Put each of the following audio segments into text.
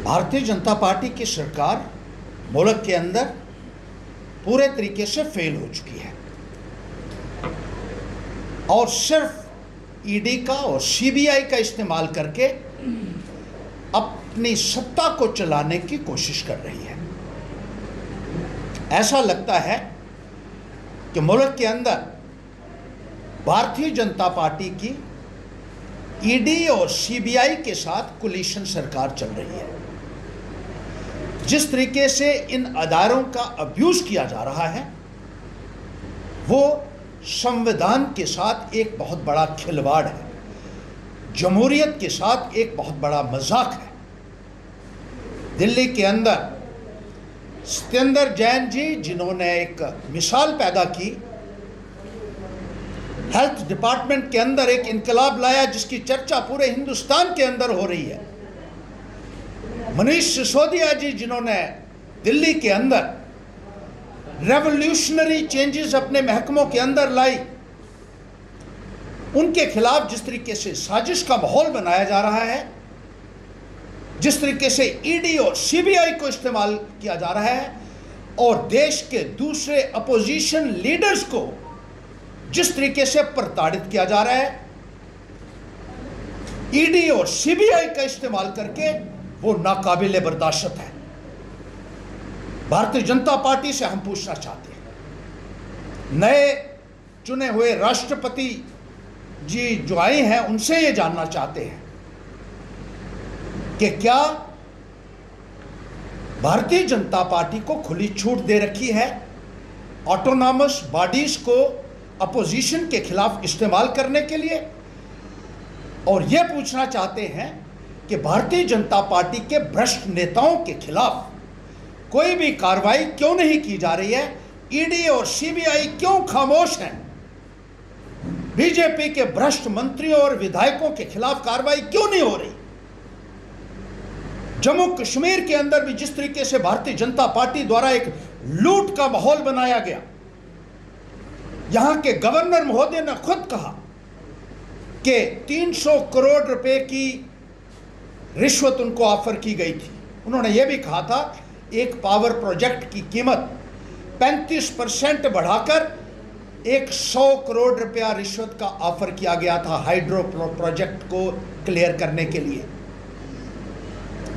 Bharatiya Janata party की सरकार मुल्क के अंदर पूरे तरीके से फेल हो चुकी है और सिर्फ ईडी का और सीबीआई का इस्तेमाल करके अपनी सत्ता को चलाने की कोशिश कर रही है। ऐसा लगता है कि मुल्क के अंदर भारतीय जनता पार्टी की ईडी और सीबीआई के साथ कोलिशन सरकार चल रही है। जिस तरीके से इन अदारों का अब्यूज किया जा रहा है वो संविधान के साथ एक बहुत बड़ा खिलवाड़ है, जमहूरियत के साथ एक बहुत बड़ा मजाक है। दिल्ली के अंदर सत्येंद्र जैन जी, जिन्होंने एक मिसाल पैदा की, हेल्थ डिपार्टमेंट के अंदर एक इनकलाब लाया जिसकी चर्चा पूरे हिंदुस्तान के अंदर हो रही है। मनीष सिसोदिया जी, जिन्होंने दिल्ली के अंदर रेवोल्यूशनरी चेंजेस अपने महकमों के अंदर लाई, उनके खिलाफ जिस तरीके से साजिश का माहौल बनाया जा रहा है, जिस तरीके से ईडी और सीबीआई को इस्तेमाल किया जा रहा है और देश के दूसरे अपोजिशन लीडर्स को जिस तरीके से प्रताड़ित किया जा रहा है, ईडी और सीबीआई का इस्तेमाल करके, वो नाकाबिले बर्दाश्त है। भारतीय जनता पार्टी से हम पूछना चाहते हैं, नए चुने हुए राष्ट्रपति जी जो आए हैं, उनसे ये जानना चाहते हैं कि क्या भारतीय जनता पार्टी को खुली छूट दे रखी है ऑटोनॉमस बॉडीज को अपोजिशन के खिलाफ इस्तेमाल करने के लिए, और यह पूछना चाहते हैं कि भारतीय जनता पार्टी के भ्रष्ट नेताओं के खिलाफ कोई भी कार्रवाई क्यों नहीं की जा रही है, ईडी और सीबीआई क्यों खामोश हैं, बीजेपी के भ्रष्ट मंत्रियों और विधायकों के खिलाफ कार्रवाई क्यों नहीं हो रही। जम्मू कश्मीर के अंदर भी जिस तरीके से भारतीय जनता पार्टी द्वारा एक लूट का माहौल बनाया गया, यहां के गवर्नर महोदय ने खुद कहा कि 300 करोड़ रुपए की रिश्वत उनको ऑफर की गई थी। उन्होंने यह भी कहा था एक पावर प्रोजेक्ट की कीमत 35% बढ़ाकर 100 करोड़ रुपया रिश्वत का ऑफर किया गया था हाइड्रो प्रोजेक्ट को क्लियर करने के लिए।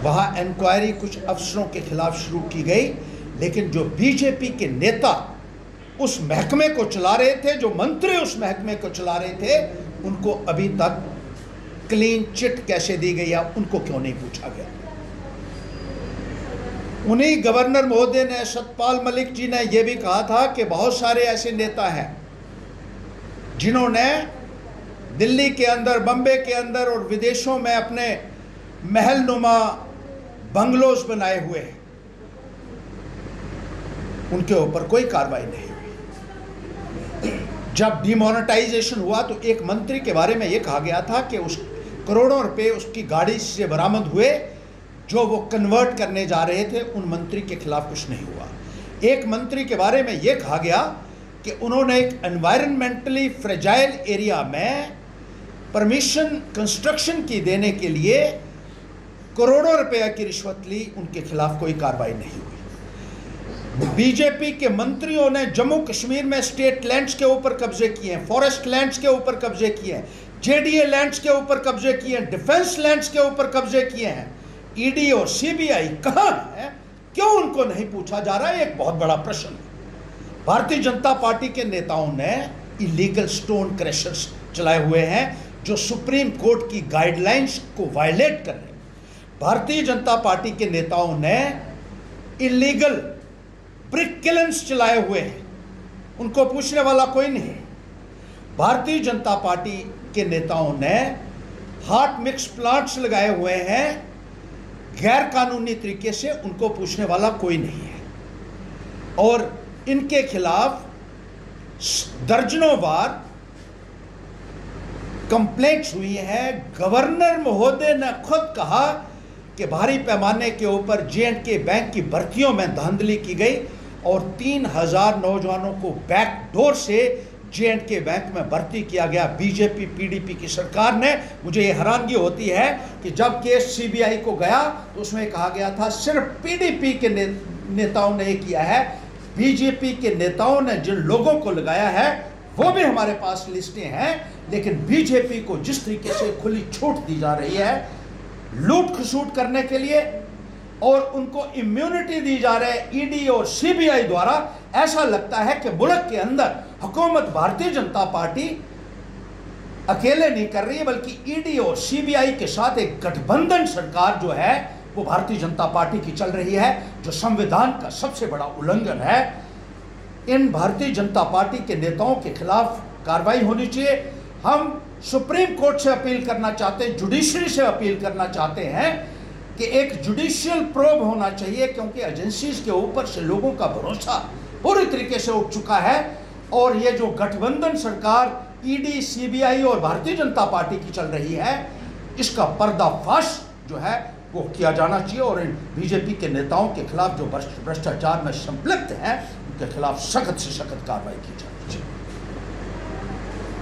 वहां इंक्वायरी कुछ अफसरों के खिलाफ शुरू की गई, लेकिन जो बीजेपी के नेता उस महकमे को चला रहे थे, जो मंत्री उस महकमे को चला रहे थे, उनको अभी तक क्लीन चिट कैसे दी गई है, उनको क्यों नहीं पूछा गया। उन्हीं गवर्नर महोदय ने, सतपाल मलिक जी ने यह भी कहा था कि बहुत सारे ऐसे नेता हैं जिन्होंने दिल्ली के अंदर, बम्बे के अंदर और विदेशों में अपने महलनुमा बंगलोज बनाए हुए हैं, उनके ऊपर कोई कार्रवाई नहीं हुई। जब डिमोनेटाइजेशन हुआ तो एक मंत्री के बारे में यह कहा गया था कि उस करोड़ों रुपए उसकी गाड़ी से बरामद हुए जो वो कन्वर्ट करने जा रहे थे, उन मंत्री के खिलाफ कुछ नहीं हुआ। एक मंत्री के बारे में यह कहा गया कि उन्होंने एक एनवायरमेंटली फ्रेजाइल एरिया में परमिशन कंस्ट्रक्शन की देने के लिए करोड़ों रुपए की रिश्वत ली, उनके खिलाफ कोई कार्रवाई नहीं हुई। बीजेपी के मंत्रियों ने जम्मू कश्मीर में स्टेट लैंड्स के ऊपर कब्जे किए हैं, फॉरेस्ट लैंड्स के ऊपर कब्जे किए हैं, जेडीए लैंड्स के ऊपर कब्जे किए हैं, डिफेंस लैंड्स के ऊपर कब्जे किए हैं। ईडी और सीबीआई कहां है, क्यों उनको नहीं पूछा जा रहा है, एक बहुत बड़ा प्रश्न है। भारतीय जनता पार्टी के नेताओं ने इलीगल स्टोन क्रशर्स चलाए हुए हैं जो सुप्रीम कोर्ट की गाइडलाइंस को वायलेट कर रहे हैं। भारतीय जनता पार्टी के नेताओं ने इलीगल ब्रिक किलन्स चलाए हुए हैं, उनको पूछने वाला कोई नहीं। भारतीय जनता पार्टी के नेताओं ने हॉट मिक्स प्लांट्स लगाए हुए हैं गैर कानूनी तरीके से, उनको पूछने वाला कोई नहीं है। और इनके खिलाफ दर्जनों बार कंप्लेंट्स हुई हैं। गवर्नर महोदय ने खुद कहा कि भारी पैमाने के ऊपर J&K बैंक की भर्तियों में धांधली की गई और 3000 नौजवानों को बैकडोर से J&K बैंक में भर्ती किया गया बीजेपी पीडीपी की सरकार ने। मुझे ये हैरानगी होती है कि जब केस सीबीआई को गया तो उसमें कहा गया था सिर्फ पीडीपी के नेताओं ने ये किया है। बीजेपी के नेताओं ने जिन लोगों को लगाया है वो भी हमारे पास लिस्टें हैं, लेकिन बीजेपी को जिस तरीके से खुली छूट दी जा रही है लूट खसूट करने के लिए और उनको इम्यूनिटी दी जा रही है ईडी और सीबीआई द्वारा, ऐसा लगता है कि मुल्क के अंदर हुकूमत भारतीय जनता पार्टी अकेले नहीं कर रही है, बल्कि ईडी और सीबीआई के साथ एक गठबंधन सरकार जो है वो भारतीय जनता पार्टी की चल रही है, जो संविधान का सबसे बड़ा उल्लंघन है। इन भारतीय जनता पार्टी के नेताओं के खिलाफ कार्रवाई होनी चाहिए। हम सुप्रीम कोर्ट से अपील करना चाहते हैं, जुडिशरी से अपील करना चाहते हैं कि एक जुडिशियल प्रोब होना चाहिए, क्योंकि एजेंसीज के ऊपर से लोगों का भरोसा पूरी तरीके से उठ चुका है। और ये जो गठबंधन सरकार ईडी, सीबीआई और भारतीय जनता पार्टी की चल रही है, इसका पर्दाफाश जो है वो किया जाना चाहिए और इन बीजेपी के नेताओं के खिलाफ जो भ्रष्टाचार में संलिप्त हैं उनके खिलाफ सख्त से सख्त कार्रवाई की जानी चाहिए।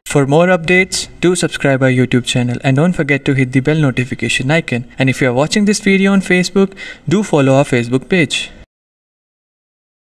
For more updates, do subscribe our YouTube channel and don't forget to hit the bell notification icon. And if you are watching this video on Facebook, do follow our Facebook page.